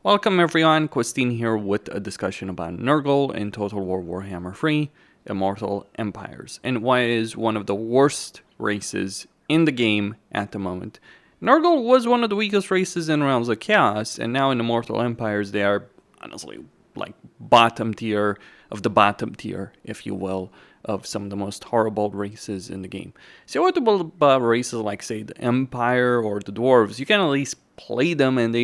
Welcome everyone, Christine here with a discussion about Nurgle in Total War Warhammer 3, Immortal Empires, and why it is one of the worst races in the game at the moment. Nurgle was one of the weakest races in Realms of Chaos, and now in Immortal Empires they are honestly like bottom tier of the bottom tier, if you will, of some of the most horrible races in the game. So what about races like, say, the Empire or the Dwarves? You can at least play them and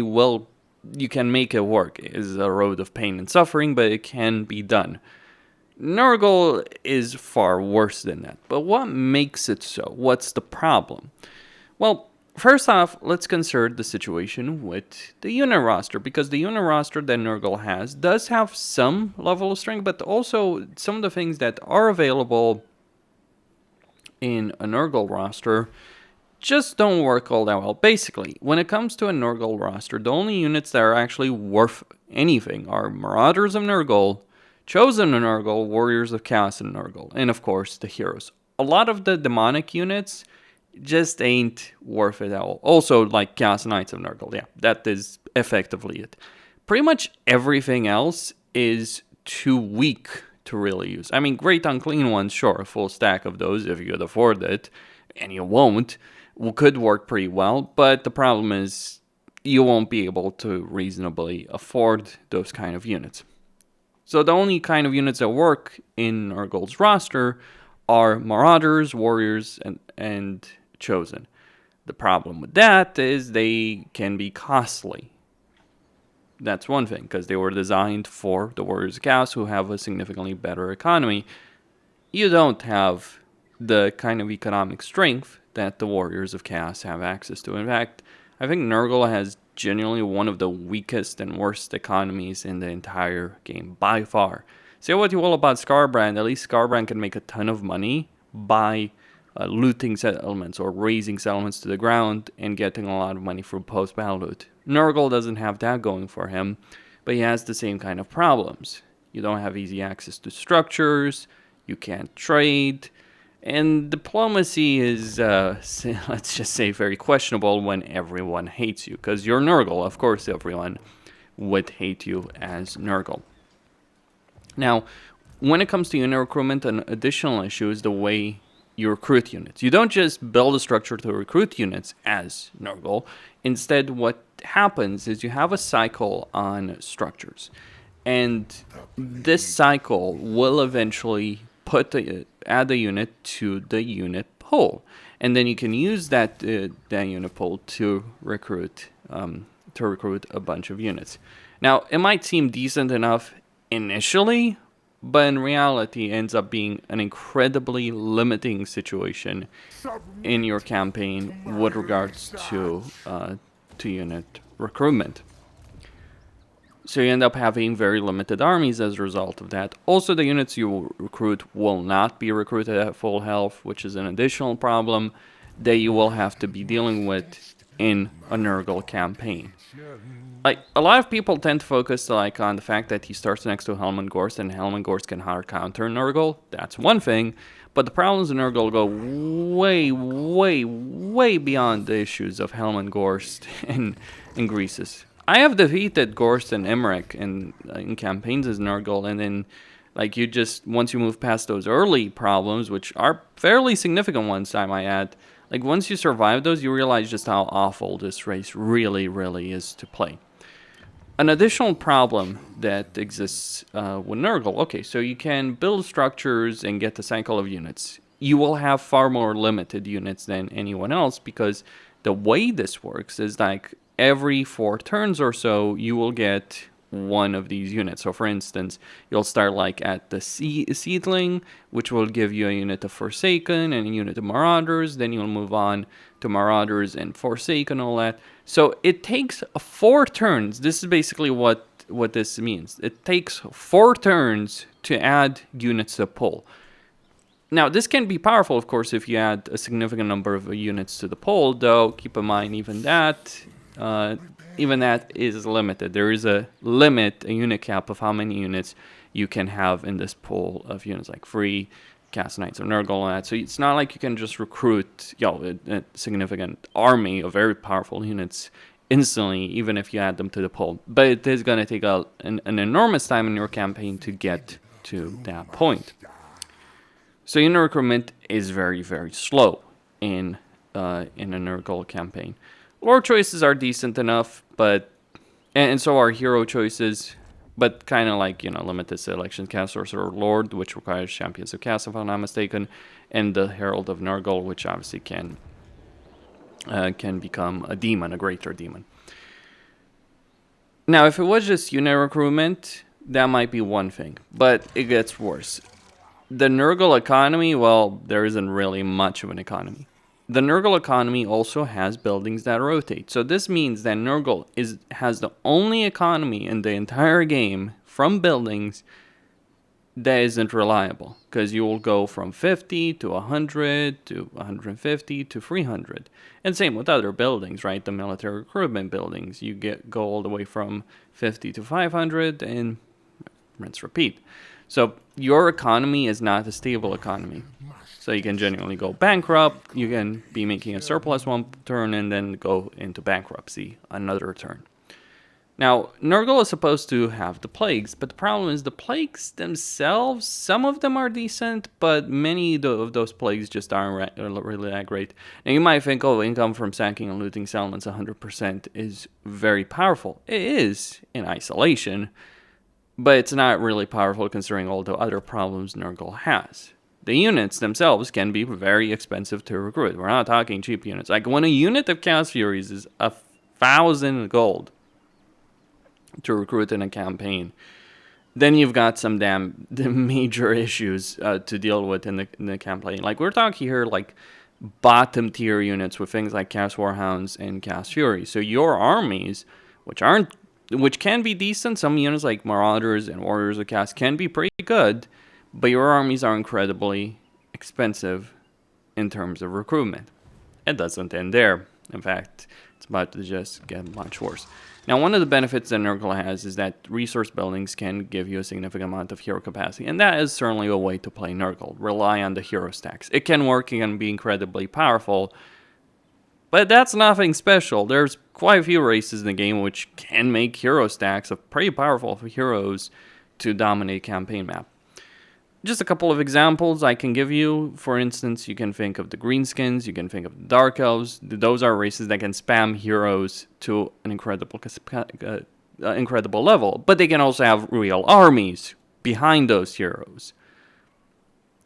you can make it work. It is a road of pain and suffering, but it can be done. Nurgle is far worse than that. But what makes it so? What's the problem? Well, first off, let's consider the situation with the unit roster, because the unit roster that Nurgle has does have some level of strength, but also some of the things that are available in a Nurgle roster just don't work all that well. Basically, when it comes to a Nurgle roster, the only units that are actually worth anything are Marauders of Nurgle, Chosen of Nurgle, Warriors of Chaos in Nurgle, and of course the heroes. A lot of the demonic units just ain't worth it at all. Also, like Chaos Knights of Nurgle, yeah, that is effectively it. Pretty much everything else is too weak to really use. I mean, Great Unclean Ones, sure, a full stack of those if you could afford it, and you won't, could work pretty well, but the problem is you won't be able to reasonably afford those kind of units. So the only kind of units that work in Nurgle's roster are Marauders, Warriors, and Chosen. The problem with that is they can be costly. That's one thing, because they were designed for the Warriors of Chaos, who have a significantly better economy. You don't have the kind of economic strength that the Warriors of Chaos have access to. In fact, I think Nurgle has genuinely one of the weakest and worst economies in the entire game, by far. Say what you will about Scarbrand, at least Scarbrand can make a ton of money by looting settlements or raising settlements to the ground and getting a lot of money from post-battle loot. Nurgle doesn't have that going for him, but he has the same kind of problems. You don't have easy access to structures, you can't trade, and diplomacy is, let's just say, very questionable when everyone hates you. Because you're Nurgle, of course everyone would hate you as Nurgle. Now, when it comes to unit recruitment, an additional issue is the way you recruit units. You don't just build a structure to recruit units as Nurgle. Instead, what happens is you have a cycle on structures. And this cycle will eventually add a unit to the unit pool, and then you can use that unit pool to recruit a bunch of units. Now, it might seem decent enough initially, but in reality, it ends up being an incredibly limiting situation in your campaign with regards to unit recruitment. So you end up having very limited armies as a result of that. Also, the units you recruit will not be recruited at full health, which is an additional problem that you will have to be dealing with in a Nurgle campaign. Like, a lot of people tend to focus on the fact that he starts next to Helmengorst, and Helmengorst can hard counter Nurgle. That's one thing, but the problems in Nurgle go way, way, way beyond the issues of Helmengorst and Greases. I have defeated Gorst and Emmerich in campaigns as Nurgle, and then, once you move past those early problems, which are fairly significant ones, I might add, once you survive those, you realize just how awful this race really, really is to play. An additional problem that exists with Nurgle, okay, so you can build structures and get the cycle of units. You will have far more limited units than anyone else, because the way this works is every 4 turns or so, you will get one of these units. So for instance, you'll start at the Seedling, which will give you a unit of Forsaken and a unit of Marauders. Then you'll move on to Marauders and Forsaken, all that. So it takes 4 turns. This is basically what this means. It takes 4 turns to add units to the pool. Now, this can be powerful, of course, if you add a significant number of units to the pool, though keep in mind even that is limited. There is a unit cap of how many units you can have in this pool of units, like free Chaos Knights of Nurgle and that. So it's not like you can just recruit a significant army of very powerful units instantly, even if you add them to the pool. But it is going to take an enormous time in your campaign to get to that point. So unit recruitment is very, very slow in a Nurgle campaign. Lore choices are decent enough, but and so are hero choices, but kind of like, limited selection, Cast Sorcerer Lord, which requires Champions of Cast, if I'm not mistaken, and the Herald of Nurgle, which obviously can become a demon, a greater demon. Now, if it was just unit recruitment, that might be one thing, but it gets worse. The Nurgle economy, well, there isn't really much of an economy. The Nurgle economy also has buildings that rotate. So this means that Nurgle has the only economy in the entire game from buildings that isn't reliable. Because you will go from 50 to 100 to 150 to 300. And same with other buildings, right? The military recruitment buildings. You go all the way from 50 to 500 and rinse repeat. So your economy is not a stable economy. So you can genuinely go bankrupt, you can be making a surplus one turn and then go into bankruptcy another turn. Now, Nurgle is supposed to have the plagues, but the problem is the plagues themselves, some of them are decent, but many of those plagues just aren't really that great. Now you might think, oh, income from sacking and looting settlements 100% is very powerful. It is in isolation, but it's not really powerful considering all the other problems Nurgle has. The units themselves can be very expensive to recruit. We're not talking cheap units. Like when a unit of Chaos Furies is 1,000 gold to recruit in a campaign, then you've got some major issues to deal with in the campaign. Like we're talking here like bottom tier units with things like Chaos Warhounds and Chaos Furies. So your armies, which can be decent, some units like Marauders and Warriors of Chaos can be pretty good, but your armies are incredibly expensive in terms of recruitment. It doesn't end there. In fact, it's about to just get much worse. Now, one of the benefits that Nurgle has is that resource buildings can give you a significant amount of hero capacity, and that is certainly a way to play Nurgle. Rely on the hero stacks. It can work and be incredibly powerful, but that's nothing special. There's quite a few races in the game which can make hero stacks of pretty powerful heroes to dominate campaign map. Just a couple of examples I can give you. For instance, you can think of the Greenskins, you can think of the Dark Elves. Those are races that can spam heroes to an incredible level, but they can also have real armies behind those heroes.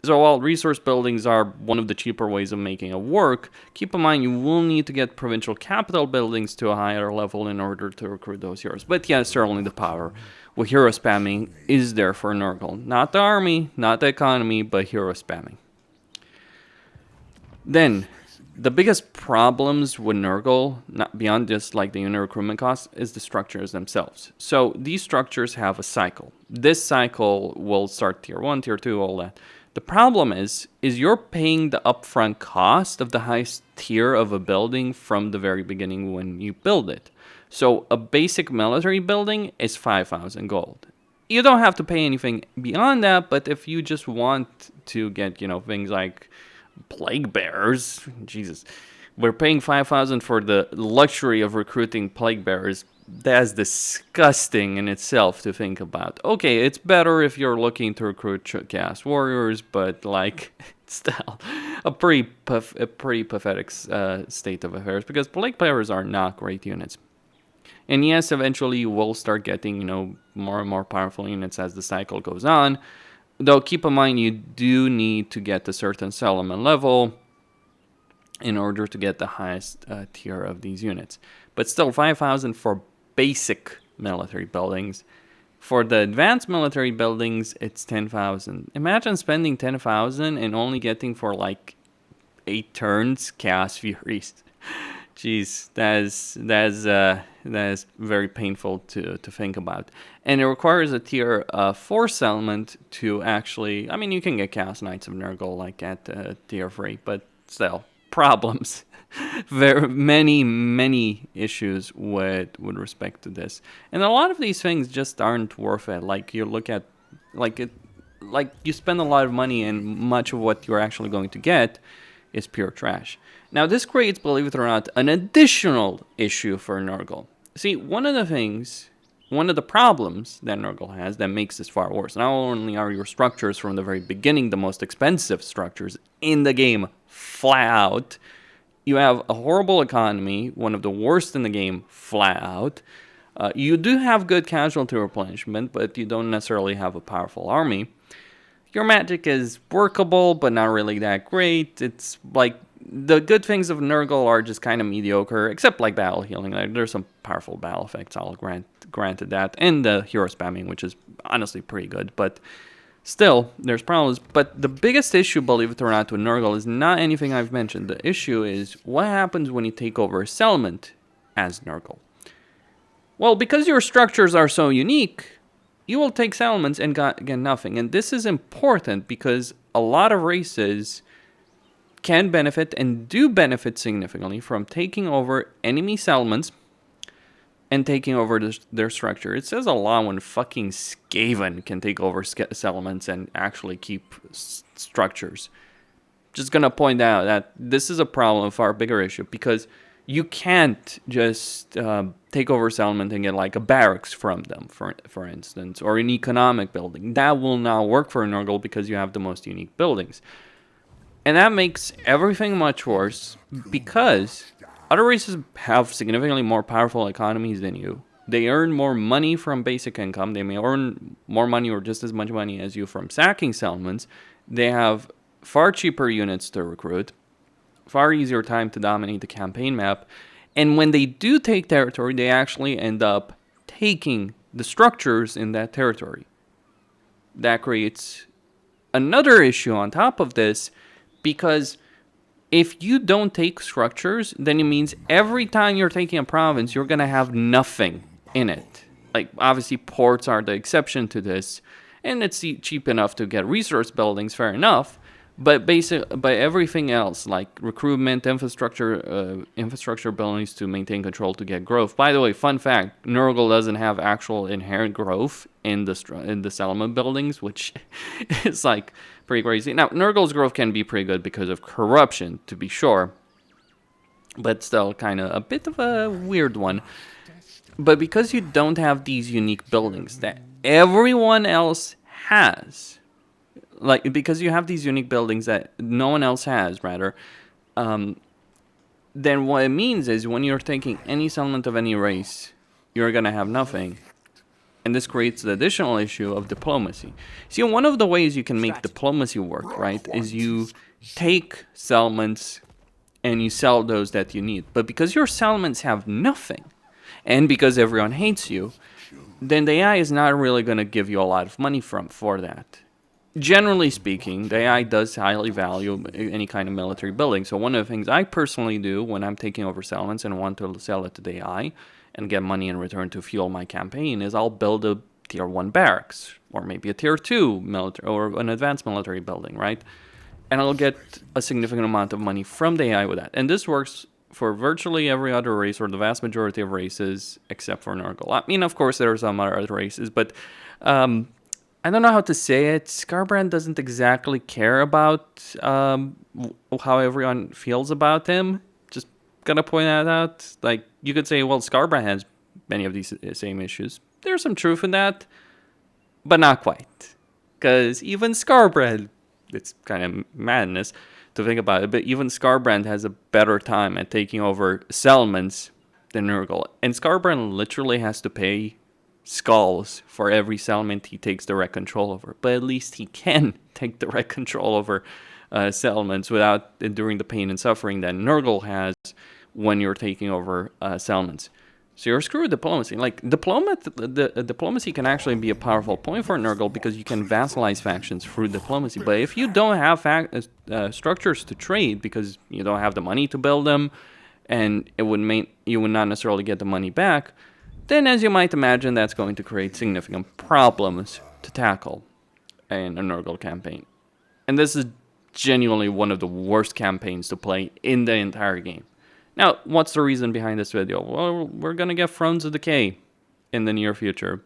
So while resource buildings are one of the cheaper ways of making it work, keep in mind you will need to get provincial capital buildings to a higher level in order to recruit those heroes. But yeah, certainly the power with hero spamming is there for Nurgle. Not the army, not the economy, but hero spamming. Then, the biggest problems with Nurgle, not beyond just like the unit recruitment costs, is the structures themselves. So these structures have a cycle. This cycle will start tier 1, tier 2, all that. The problem is you're paying the upfront cost of the highest tier of a building from the very beginning when you build it. So a basic military building is 5,000 gold. You don't have to pay anything beyond that, but if you just want to get, things like plague bearers, Jesus, we're paying 5,000 for the luxury of recruiting plague bearers. That's disgusting in itself to think about. Okay, it's better if you're looking to recruit Chaos Warriors, but still a pretty pathetic state of affairs because plague bearers are not great units. And yes, eventually you will start getting, more and more powerful units as the cycle goes on. Though keep in mind you do need to get a certain settlement level in order to get the highest tier of these units. But still, 5,000 for basic military buildings. For the advanced military buildings, it's 10,000. Imagine spending 10,000 and only getting for 8 turns Chaos Furies. Jeez, that is very painful to think about. And it requires a tier 4 settlement to actually... you can get Chaos Knights of Nurgle at tier 3, but still, problems. Very many issues with respect to this. And a lot of these things just aren't worth it. You look at... you spend a lot of money and much of what you're actually going to get is pure trash. Now, this creates, believe it or not, an additional issue for Nurgle. See, one of the problems that Nurgle has that makes this far worse, not only are your structures from the very beginning the most expensive structures in the game, flat out, you have a horrible economy, one of the worst in the game, flat out. You do have good casualty replenishment, but you don't necessarily have a powerful army. Your magic is workable, but not really that great. It's like the good things of Nurgle are just kind of mediocre, except like battle healing. Like, there's some powerful battle effects, I'll granted that, and the hero spamming, which is honestly pretty good. But still, there's problems. But the biggest issue, believe it or not, with Nurgle is not anything I've mentioned. The issue is what happens when you take over a settlement as Nurgle. Well, because your structures are so unique, you will take settlements and get nothing. And this is important because a lot of races can benefit and do benefit significantly from taking over enemy settlements and taking over their structure. It says a lot when fucking Skaven can take over settlements and actually keep structures. Just gonna point out that this is a problem, a far bigger issue, because you can't just take over settlement and get like a barracks from them, for instance, or an economic building. That will not work for Nurgle because you have the most unique buildings. And that makes everything much worse because other races have significantly more powerful economies than you. They earn more money from basic income. They may earn more money or just as much money as you from sacking settlements. They have far cheaper units to recruit, far easier time to dominate the campaign map, and when they do take territory, they actually end up taking the structures in that territory. That creates another issue on top of this, because if you don't take structures, then it means every time you're taking a province, you're going to have nothing in it. Like, obviously, ports are the exception to this, and it's cheap enough to get resource buildings, fair enough. But everything else, like recruitment, infrastructure buildings to maintain control to get growth. By the way, fun fact: Nurgle doesn't have actual inherent growth in the settlement buildings, which is like pretty crazy. Now, Nurgle's growth can be pretty good because of corruption, to be sure, but still kind of a bit of a weird one. But because you don't have these unique buildings that everyone else has. Like, because you have these unique buildings that no one else has, rather, then what it means is when you're taking any settlement of any race, you're going to have nothing. And this creates the additional issue of diplomacy. See, one of the ways you can make diplomacy work, right, is you take settlements and you sell those that you need. But because your settlements have nothing, and because everyone hates you, then the AI is not really going to give you a lot of money for that. Generally speaking, the AI does highly value any kind of military building. So one of the things I personally do when I'm taking over settlements and want to sell it to the AI and get money in return to fuel my campaign is I'll build a tier 1 barracks or maybe a tier 2 military or an advanced military building, right? And I'll get a significant amount of money from the AI with that. And this works for virtually every other race or the vast majority of races except for Nurgle. I mean, of course, there are some other races, but I don't know how to say it. Skarbrand doesn't exactly care about how everyone feels about him. Just gonna point that out. Like, you could say, well, Skarbrand has many of these same issues. There's some truth in that, but not quite. Because even Skarbrand, it's kind of madness to think about it, but even Skarbrand has a better time at taking over settlements than Nurgle. And Skarbrand literally has to pay skulls for every settlement he takes direct control over, but at least he can take direct control over settlements without enduring the pain and suffering that Nurgle has when you're taking over settlements. So you're screwed with diplomacy. Like, diplomacy can actually be a powerful point for Nurgle because you can vassalize factions through diplomacy. But if you don't have structures to trade because you don't have the money to build them, and you would not necessarily get the money back, then as you might imagine, that's going to create significant problems to tackle in a Nurgle campaign. And this is genuinely one of the worst campaigns to play in the entire game. Now, what's the reason behind this video? Well, we're going to get Thrones of Decay in the near future.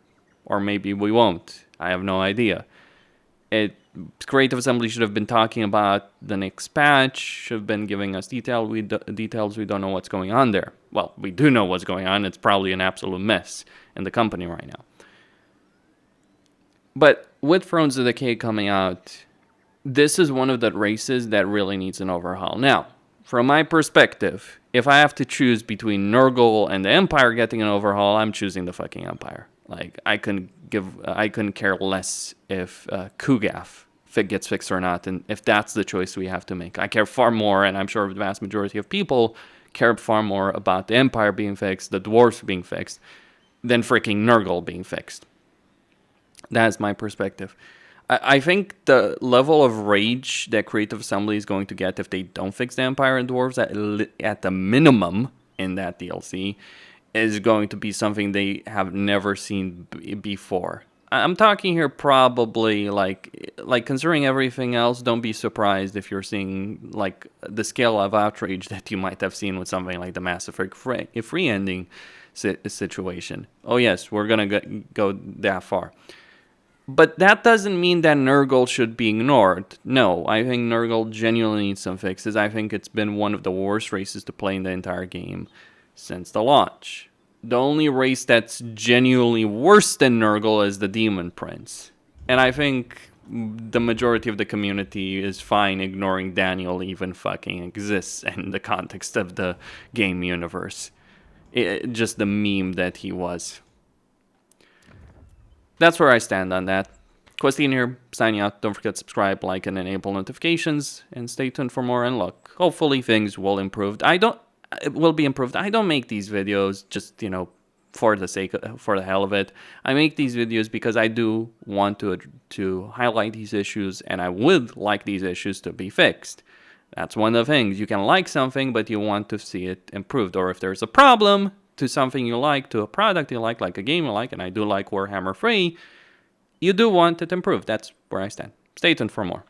Or maybe we won't. I have no idea. It Creative Assembly should have been talking about the next patch, should have been giving us details. We don't know what's going on there. Well, we do know what's going on. It's probably an absolute mess in the company right now. But with Thrones of Decay coming out, this is one of the races that really needs an overhaul. Now, from my perspective, if I have to choose between Nurgle and the Empire getting an overhaul, I'm choosing the fucking Empire. Like, I couldn't care less if Kugaf gets fixed or not, and if that's the choice we have to make. I care far more, and I'm sure the vast majority of people care far more about the Empire being fixed, the Dwarves being fixed, than freaking Nurgle being fixed. That's my perspective. I think the level of rage that Creative Assembly is going to get if they don't fix the Empire and Dwarves at the minimum in that DLC is going to be something they have never seen before. I'm talking here probably like considering everything else, don't be surprised if you're seeing like the scale of outrage that you might have seen with something like the Mass Effect free ending situation. Oh yes, we're gonna go that far. But that doesn't mean that Nurgle should be ignored. No, I think Nurgle genuinely needs some fixes. I think it's been one of the worst races to play in the entire game since the launch. The only race that's genuinely worse than Nurgle is the Demon Prince. And I think the majority of the community is fine ignoring Daniel even fucking exists in the context of the game universe. Just the meme that he was. That's where I stand on that. Questin here, signing out. Don't forget to subscribe, like, and enable notifications. And stay tuned for more, and look, hopefully things will improve. It will be improved. I don't make these videos just, for the hell of it. I make these videos because I do want to highlight these issues, and I would like these issues to be fixed. That's one of the things. You can like something, but you want to see it improved. Or if there's a problem to something you like, to a product you like a game you like, and I do like Warhammer 3, you do want it improved. That's where I stand. Stay tuned for more.